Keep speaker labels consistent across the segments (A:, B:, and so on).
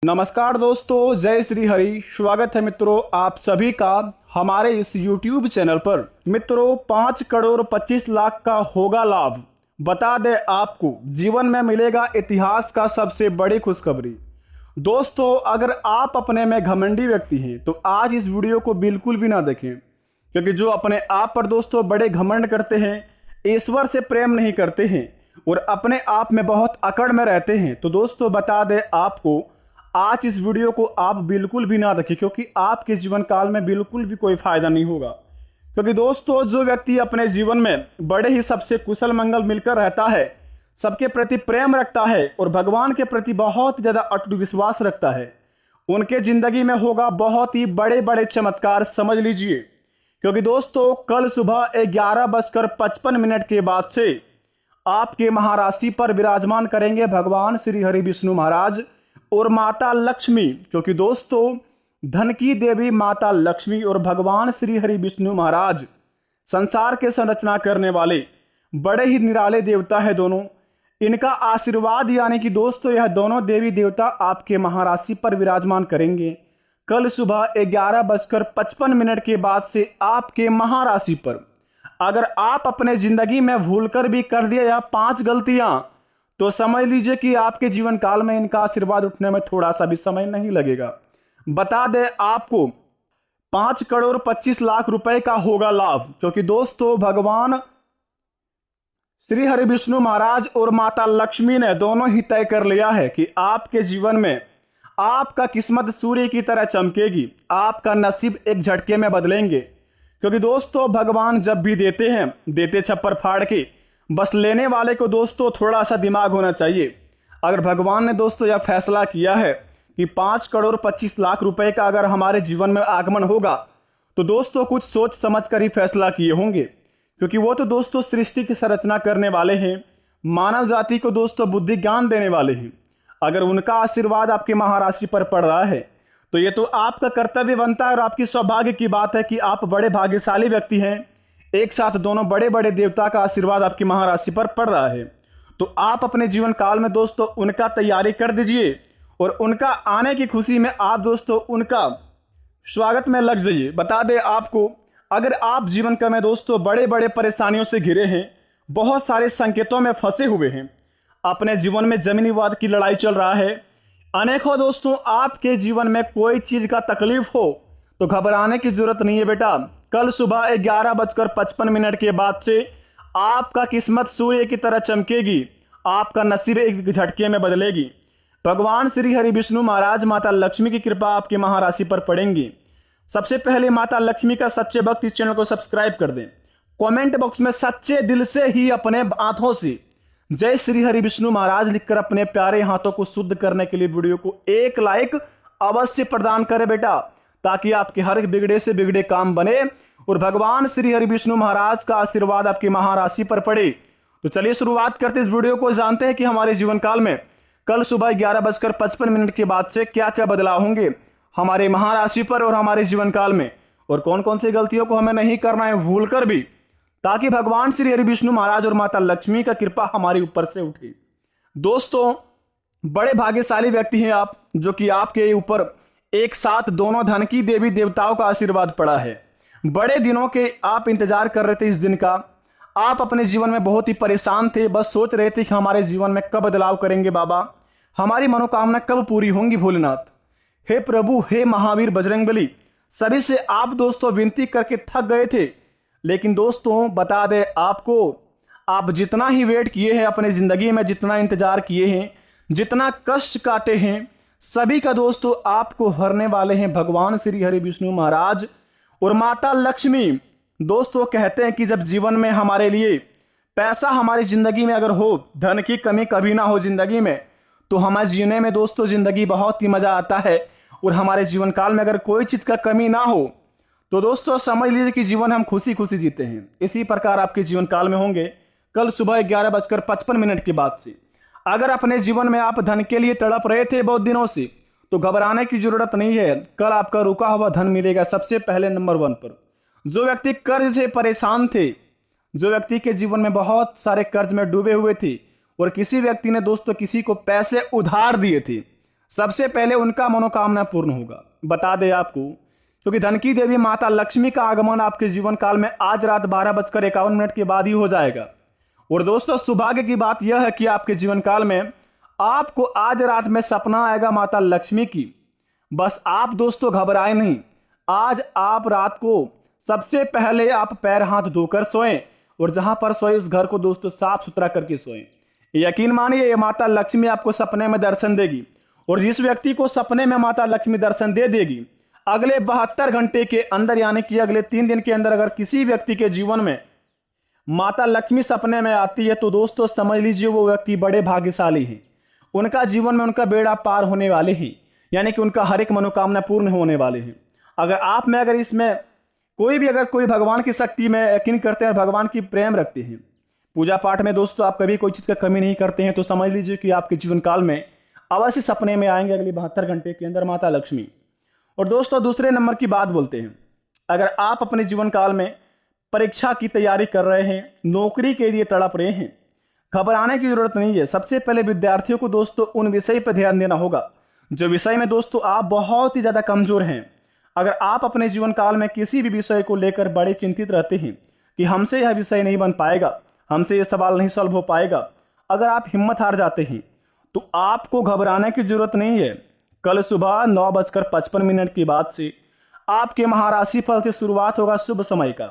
A: नमस्कार दोस्तों, जय श्री हरि। स्वागत है मित्रों आप सभी का हमारे इस YouTube चैनल पर। मित्रों 5 करोड़ 25 लाख का होगा लाभ। बता दें आपको जीवन में मिलेगा इतिहास का सबसे बड़ी खुशखबरी। दोस्तों अगर आप अपने में घमंडी व्यक्ति हैं तो आज इस वीडियो को बिल्कुल भी ना देखें, क्योंकि जो अपने आप पर दोस्तों बड़े घमंड करते हैं, ईश्वर से प्रेम नहीं करते हैं और अपने आप में बहुत अकड़ में रहते हैं, तो दोस्तों बता दें आपको आज इस वीडियो को आप बिल्कुल भी ना देखें, क्योंकि आपके जीवन काल में बिल्कुल भी कोई फायदा नहीं होगा। क्योंकि दोस्तों जो व्यक्ति अपने जीवन में बड़े ही सबसे कुशल मंगल मिलकर रहता है, सबके प्रति प्रेम रखता है और भगवान के प्रति बहुत ज्यादा अटूट विश्वास रखता है, उनके जिंदगी में होगा बहुत ही बड़े बड़े चमत्कार, समझ लीजिए। क्योंकि दोस्तों कल सुबह 11:55 के बाद से आपके महाराशि पर विराजमान करेंगे भगवान श्री हरि विष्णु महाराज और माता लक्ष्मी। क्योंकि दोस्तों धन की देवी माता लक्ष्मी और भगवान श्री हरि विष्णु महाराज संसार के संरचना करने वाले बड़े ही निराले देवता है दोनों। इनका आशीर्वाद यानी कि दोस्तों यह दोनों देवी देवता आपके महाराशि पर विराजमान करेंगे कल सुबह 11:55 के बाद से आपके महाराशि पर। अगर आप अपने जिंदगी में भूलकर भी कर दिया या 5 गलतियां, तो समझ लीजिए कि आपके जीवन काल में इनका आशीर्वाद उठने में थोड़ा सा भी समय नहीं लगेगा। बता दें आपको 5 करोड़ 25 लाख रुपए का होगा लाभ। क्योंकि दोस्तों भगवान श्री हरि विष्णु महाराज और माता लक्ष्मी ने दोनों ही तय कर लिया है कि आपके जीवन में आपका किस्मत सूर्य की तरह चमकेगी, आपका नसीब एक झटके में बदलेंगे। क्योंकि दोस्तों भगवान जब भी देते हैं, देते छप्पर फाड़ के, बस लेने वाले को दोस्तों थोड़ा सा दिमाग होना चाहिए। अगर भगवान ने दोस्तों यह फैसला किया है कि 5 करोड़ 25 लाख रुपए का अगर हमारे जीवन में आगमन होगा, तो दोस्तों कुछ सोच समझ कर ही फैसला किए होंगे। क्योंकि वो तो दोस्तों सृष्टि की संरचना करने वाले हैं, मानव जाति को दोस्तों बुद्धि ज्ञान देने वाले हैं। अगर उनका आशीर्वाद आपके महाराशि पर पड़ रहा है, तो ये तो आपका कर्तव्य बनता है और आपकी सौभाग्य की बात है कि आप बड़े भाग्यशाली व्यक्ति हैं। एक साथ दोनों बड़े बड़े देवता का आशीर्वाद आपकी महाराशि पर पड़ रहा है, तो आप अपने जीवन काल में दोस्तों उनका तैयारी कर दीजिए और उनका आने की खुशी में आप दोस्तों उनका स्वागत में लग जाइए। बता दें आपको अगर आप जीवन का में दोस्तों बड़े बड़े परेशानियों से घिरे हैं, बहुत सारे संकेतों में फंसे हुए हैं, अपने जीवन में जमीनी विवाद की लड़ाई चल रहा है, अनेकों दोस्तों आपके जीवन में कोई चीज का तकलीफ हो, तो घबराने की जरूरत नहीं है बेटा। कल सुबह 11:55 के बाद से आपका किस्मत सूर्य की तरह चमकेगी, आपका नसीब एक झटके में बदलेगी। भगवान श्री हरि विष्णु महाराज माता लक्ष्मी की कृपा आपके महाराशि पर पड़ेंगी। सबसे पहले माता लक्ष्मी का सच्चे भक्त इस चैनल को सब्सक्राइब कर दें। कमेंट बॉक्स में सच्चे दिल से ही अपने हाथों से जय श्री हरि विष्णु महाराज लिखकर अपने प्यारे हाथों को शुद्ध करने के लिए वीडियो को एक लाइक अवश्य प्रदान करें बेटा, ताकि आपके हर बिगड़े से बिगड़े काम बने और भगवान श्री हरि विष्णु महाराज का आशीर्वाद आपकी महाराशि पर पड़े। तो चलिए शुरुआत करते इस वीडियो को। जानते हैं कि हमारे जीवन काल में कल सुबह 11:55 के बाद से क्या क्या बदलाव होंगे हमारे महाराशि पर और हमारे जीवन काल में, और कौन कौन सी गलतियों को हमें नहीं करना है भूल कर भी, ताकि भगवान श्री हरि विष्णु महाराज और माता लक्ष्मी का कृपा हमारे ऊपर से उठे। दोस्तों बड़े भाग्यशाली व्यक्ति हैं आप, जो कि आपके ऊपर एक साथ दोनों धन की देवी देवताओं का आशीर्वाद पड़ा है। बड़े दिनों के आप इंतजार कर रहे थे इस दिन का, आप अपने जीवन में बहुत ही परेशान थे, बस सोच रहे थे कि हमारे जीवन में कब बदलाव करेंगे बाबा, हमारी मनोकामना कब पूरी होंगी भोलेनाथ। हे प्रभु, हे महावीर बजरंगबली, सभी से आप दोस्तों विनती करके थक गए थे। लेकिन दोस्तों बता दें आपको, आप जितना ही वेट किए हैं अपने जिंदगी में, जितना इंतजार किए हैं, जितना कष्ट काटे हैं, सभी का दोस्तों आपको हरने वाले हैं भगवान श्री हरि विष्णु महाराज और माता लक्ष्मी। दोस्तों कहते हैं कि जब जीवन में हमारे लिए पैसा हमारी जिंदगी में अगर हो, धन की कमी कभी ना हो जिंदगी में, तो हमारे जीने में दोस्तों जिंदगी बहुत ही मजा आता है। और हमारे जीवन काल में अगर कोई चीज का कमी ना हो, तो दोस्तों समझ लीजिए कि जीवन हम खुशी खुशी जीते हैं। इसी प्रकार आपके जीवन काल में होंगे कल सुबह 11:55 के बाद से। अगर अपने जीवन में आप धन के लिए तड़प रहे थे बहुत दिनों से, तो घबराने की जरूरत नहीं है। कल आपका रुका हुआ धन मिलेगा सबसे पहले नंबर 1 पर। जो व्यक्ति कर्ज से परेशान थे, जो व्यक्ति के जीवन में बहुत सारे कर्ज में डूबे हुए थे और किसी व्यक्ति ने दोस्तों किसी को पैसे उधार दिए थे, सबसे पहले उनका मनोकामना पूर्ण होगा। बता दें आपको, क्योंकि धन की देवी माता लक्ष्मी का आगमन आपके जीवन काल में आज रात 12:51 के बाद ही हो जाएगा। और दोस्तों, सौभाग्य की बात यह है कि आपके जीवन काल में आपको आज रात में सपना आएगा माता लक्ष्मी की। बस आप दोस्तों घबराएं नहीं। आज आप रात को सबसे पहले आप पैर हाथ धोकर सोएं और जहां पर सोए उस घर को दोस्तों साफ सुथरा करके सोएं। यकीन मानिए, ये माता लक्ष्मी आपको सपने में दर्शन देगी। और जिस व्यक्ति को सपने में माता लक्ष्मी दर्शन दे देगी, अगले 72 घंटे के अंदर यानी कि अगले 3 दिन के अंदर अगर किसी व्यक्ति के जीवन में माता लक्ष्मी सपने में आती है तो दोस्तों समझ लीजिए वो व्यक्ति बड़े भाग्यशाली हैं। उनका जीवन में उनका बेड़ा पार होने वाले हैं, यानी कि उनका हर एक मनोकामना पूर्ण होने वाले हैं। अगर आप में अगर इसमें कोई भगवान की शक्ति में यकीन करते हैं, भगवान की प्रेम रखते हैं, पूजा पाठ में दोस्तों आप कभी कोई चीज़ का कमी नहीं करते हैं, तो समझ लीजिए कि आपके जीवन काल में अवश्य सपने में आएंगे अगले 72 घंटे के अंदर माता लक्ष्मी। और दोस्तों दूसरे नंबर की बात बोलते हैं, अगर आप अपने जीवन काल में परीक्षा की तैयारी कर रहे हैं, नौकरी के लिए तड़प रहे हैं, घबराने की जरूरत नहीं है। सबसे पहले विद्यार्थियों को दोस्तों उन विषय पर ध्यान देना होगा जो विषय में दोस्तों आप बहुत ही ज़्यादा कमजोर हैं। अगर आप अपने जीवन काल में किसी भी विषय को लेकर बड़े चिंतित रहते हैं कि हमसे यह विषय नहीं बन पाएगा, हमसे यह सवाल नहीं सॉल्व हो पाएगा, अगर आप हिम्मत हार जाते हैं तो आपको घबराने की जरूरत नहीं है। कल सुबह 9:55 के बाद से आपके महाराशि फल से शुरुआत होगा शुभ समय का,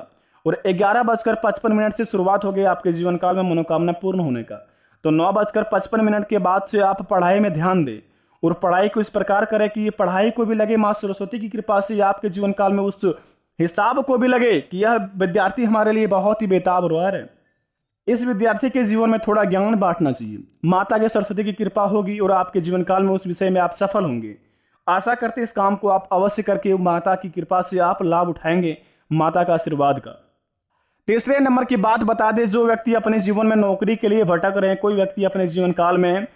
A: और 11:55 से शुरुआत होगी आपके जीवन काल में मनोकामना पूर्ण होने का। तो 9:55 के बाद से आप पढ़ाई में ध्यान दें और पढ़ाई को इस प्रकार करें कि ये पढ़ाई को भी लगे माँ सरस्वती की कृपा से आपके जीवन काल में उस हिसाब को भी लगे कि यह विद्यार्थी हमारे लिए बहुत ही बेताब रोयर है। इस विद्यार्थी के जीवन में थोड़ा ज्ञान बांटना चाहिए। माता के सरस्वती की कृपा होगी और आपके जीवन काल में उस विषय में आप सफल होंगे। आशा करते इस काम को आप अवश्य करके माता की कृपा से आप लाभ उठाएंगे माता का आशीर्वाद का। तीसरे नंबर की बात बता दें, जो व्यक्ति अपने जीवन में नौकरी के लिए भटक रहे हैं, कोई व्यक्ति अपने जीवन काल में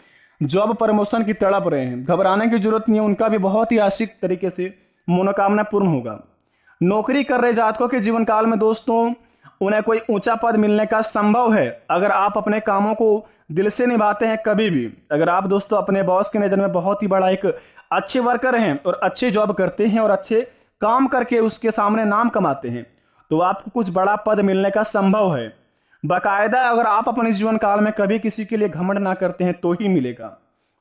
A: जॉब प्रमोशन की तड़प रहे हैं, घबराने की जरूरत नहीं है, उनका भी बहुत ही आशिक तरीके से मनोकामना पूर्ण होगा। नौकरी कर रहे जातकों के जीवन काल में दोस्तों उन्हें कोई ऊंचा पद मिलने का संभव है अगर आप अपने कामों को दिल से निभाते हैं। कभी भी अगर आप दोस्तों अपने बॉस की नज़र में बहुत ही बड़ा एक अच्छे वर्कर हैं और अच्छे जॉब करते हैं और अच्छे काम करके उसके सामने नाम कमाते हैं, तो आपको कुछ बड़ा पद मिलने का संभव है। बाकायदा अगर आप अपने जीवन काल में कभी किसी के लिए घमंड ना करते हैं तो ही मिलेगा।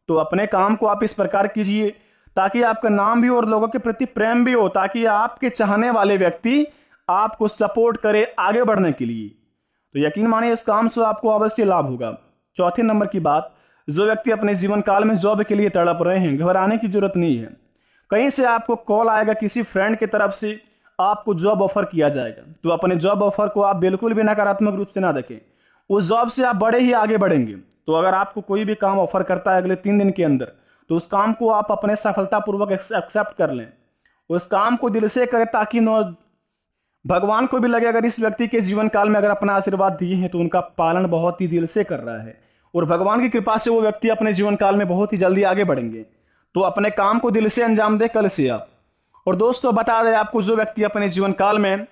A: तो अपने काम को आप इस प्रकार कीजिए ताकि आपका नाम भी और लोगों के प्रति प्रेम भी हो, ताकि आपके चाहने वाले व्यक्ति आपको सपोर्ट करे आगे बढ़ने के लिए। तो यकीन मानिए इस काम से आपको अवश्य लाभ होगा। चौथे नंबर की बात, जो व्यक्ति अपने जीवन काल में जॉब के लिए तड़प रहे हैं, घबराने की जरूरत नहीं है। कहीं से आपको कॉल आएगा, किसी फ्रेंड की तरफ से आपको जॉब ऑफर किया जाएगा, तो अपने जॉब ऑफर को आप बिल्कुल भी नकारात्मक रूप से ना देखें। उस जॉब से आप बड़े ही आगे बढ़ेंगे। तो अगर आपको कोई भी काम ऑफर करता है अगले 3 दिन के अंदर, तो उस काम को आप अपने सफलतापूर्वक एक्सेप्ट कर लें। उस काम को दिल से करें ताकि भगवान को भी लगे अगर इस व्यक्ति के जीवन काल में अगर अपना आशीर्वाद दिए हैं तो उनका पालन बहुत ही दिल से कर रहा है, और भगवान की कृपा से वो व्यक्ति अपने जीवन काल में बहुत ही जल्दी आगे बढ़ेंगे। तो अपने काम को दिल से अंजाम दे कल से आप। और दोस्तों बता दें आपको, जो व्यक्ति अपने जीवन काल में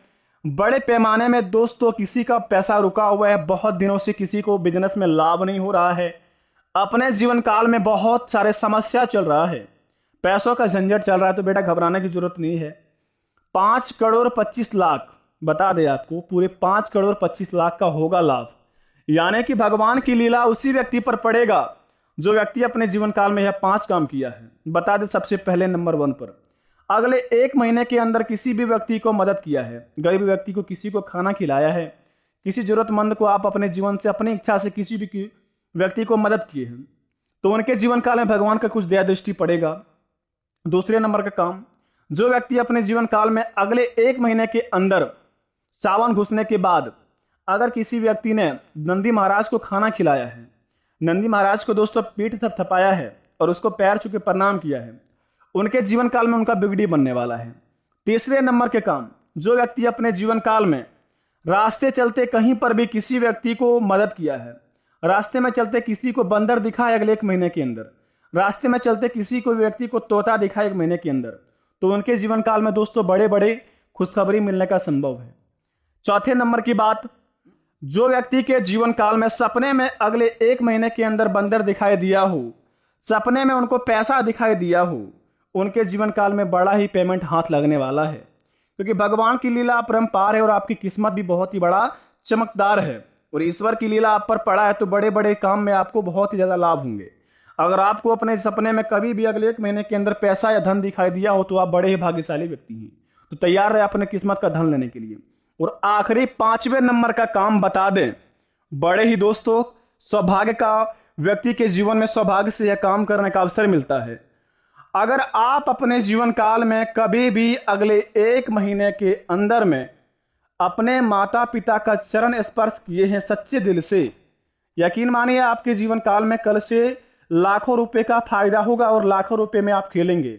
A: बड़े पैमाने में दोस्तों किसी का पैसा रुका हुआ है, बहुत दिनों से किसी को बिजनेस में लाभ नहीं हो रहा है, अपने जीवन काल में बहुत सारे समस्या चल रहा है, पैसों का झंझट चल रहा है, तो बेटा घबराने की जरूरत नहीं है। 5 करोड़ 25 लाख, बता दें आपको पूरे 5 करोड़ 25 लाख का होगा लाभ। यानी कि भगवान की लीला उसी व्यक्ति पर पड़ेगा जो व्यक्ति अपने जीवन काल में यह 5 काम किया है। बता दें सबसे पहले नंबर 1 पर, अगले 1 महीने के अंदर किसी भी व्यक्ति को मदद किया है, गरीब व्यक्ति को किसी को खाना खिलाया है, किसी जरूरतमंद को आप अपने जीवन से अपनी इच्छा से किसी भी व्यक्ति को मदद किए हैं, तो उनके जीवन काल में भगवान का कुछ दया दृष्टि पड़ेगा। दूसरे नंबर का काम, जो व्यक्ति अपने जीवन काल में अगले 1 महीने के अंदर सावन घुसने के बाद अगर किसी व्यक्ति ने नंदी महाराज को खाना खिलाया है, नंदी महाराज को दोस्तों पीठ थपथपाया है और उसको पैर छू के प्रणाम किया है, उनके जीवन काल में उनका बिगड़ी बनने वाला है। तीसरे नंबर के काम, जो व्यक्ति अपने जीवन काल में रास्ते चलते कहीं पर भी किसी व्यक्ति को मदद किया है, रास्ते में चलते किसी को बंदर दिखाए अगले 1 महीने के अंदर, रास्ते में चलते किसी को व्यक्ति को तोता दिखाए 1 महीने के अंदर, तो उनके जीवन काल में दोस्तों बड़े बड़े खुशखबरी मिलने का संभव है। चौथे नंबर की बात, जो व्यक्ति के जीवन काल में सपने में अगले 1 महीने के अंदर बंदर दिखाई दिया हो, सपने में उनको पैसा दिखाई दिया हो, उनके जीवन काल में बड़ा ही पेमेंट हाथ लगने वाला है, क्योंकि भगवान की लीला अपरंपार है और आपकी किस्मत भी बहुत ही बड़ा चमकदार है और ईश्वर की लीला आप पर पड़ा है तो बड़े बड़े काम में आपको बहुत ही ज़्यादा लाभ होंगे। अगर आपको अपने सपने में कभी भी अगले 1 महीने के अंदर पैसा या धन दिखाई दिया हो तो आप बड़े ही भाग्यशाली व्यक्ति हैं, तो तैयार रहे अपने किस्मत का धन लेने के लिए। और आखिरी 5वें नंबर का काम बता दें, बड़े ही दोस्तों सौभाग्य का व्यक्ति के जीवन में सौभाग्य से यह काम करने का अवसर मिलता है। अगर आप अपने जीवन काल में कभी भी अगले 1 महीने के अंदर में अपने माता पिता का चरण स्पर्श किए हैं सच्चे दिल से, यकीन मानिए आपके जीवन काल में कल से लाखों रुपए का फायदा होगा और लाखों रुपए में आप खेलेंगे।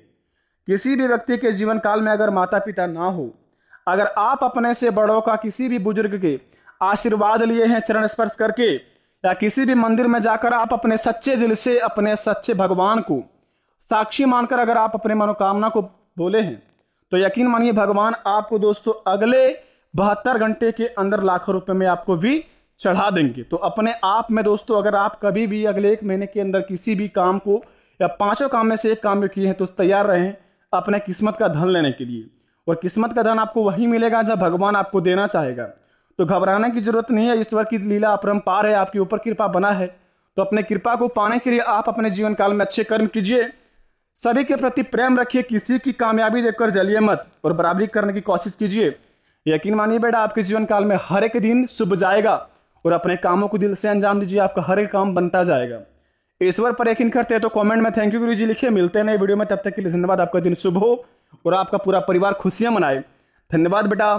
A: किसी भी व्यक्ति के जीवन काल में अगर माता पिता ना हो, अगर आप अपने से बड़ों का किसी भी बुजुर्ग के आशीर्वाद लिए हैं चरण स्पर्श करके, या किसी भी मंदिर में जाकर आप अपने सच्चे दिल से अपने सच्चे भगवान को साक्षी मानकर अगर आप अपने मनोकामना को बोले हैं, तो यकीन मानिए भगवान आपको दोस्तों अगले 72 घंटे के अंदर लाखों रुपए में आपको भी चढ़ा देंगे। तो अपने आप में दोस्तों अगर आप कभी भी अगले 1 महीने के अंदर किसी भी काम को या 5 काम में से एक काम में किए हैं तो तैयार रहें अपने किस्मत का धन लेने के लिए। और किस्मत का धन आपको वही मिलेगा जब भगवान आपको देना चाहेगा। तो घबराने की जरूरत नहीं है, ईश्वर की लीला अपरंपार है, आपके ऊपर कृपा बना है। तो अपने कृपा को पाने के लिए आप अपने जीवन काल में अच्छे कर्म कीजिए, सभी के प्रति प्रेम रखिए, किसी की कामयाबी देखकर जलिए मत और बराबरी करने की कोशिश कीजिए। यकीन मानिए बेटा आपके जीवन काल में हर एक दिन शुभ जाएगा और अपने कामों को दिल से अंजाम दीजिए, आपका हर एक काम बनता जाएगा। ईश्वर पर यकीन करते हैं तो कमेंट में थैंक यू गुरु जी लिखिए। मिलते हैं नए वीडियो में, तब तक के लिए धन्यवाद। आपका दिन शुभ हो और आपका पूरा परिवार खुशियां मनाए। धन्यवाद बेटा।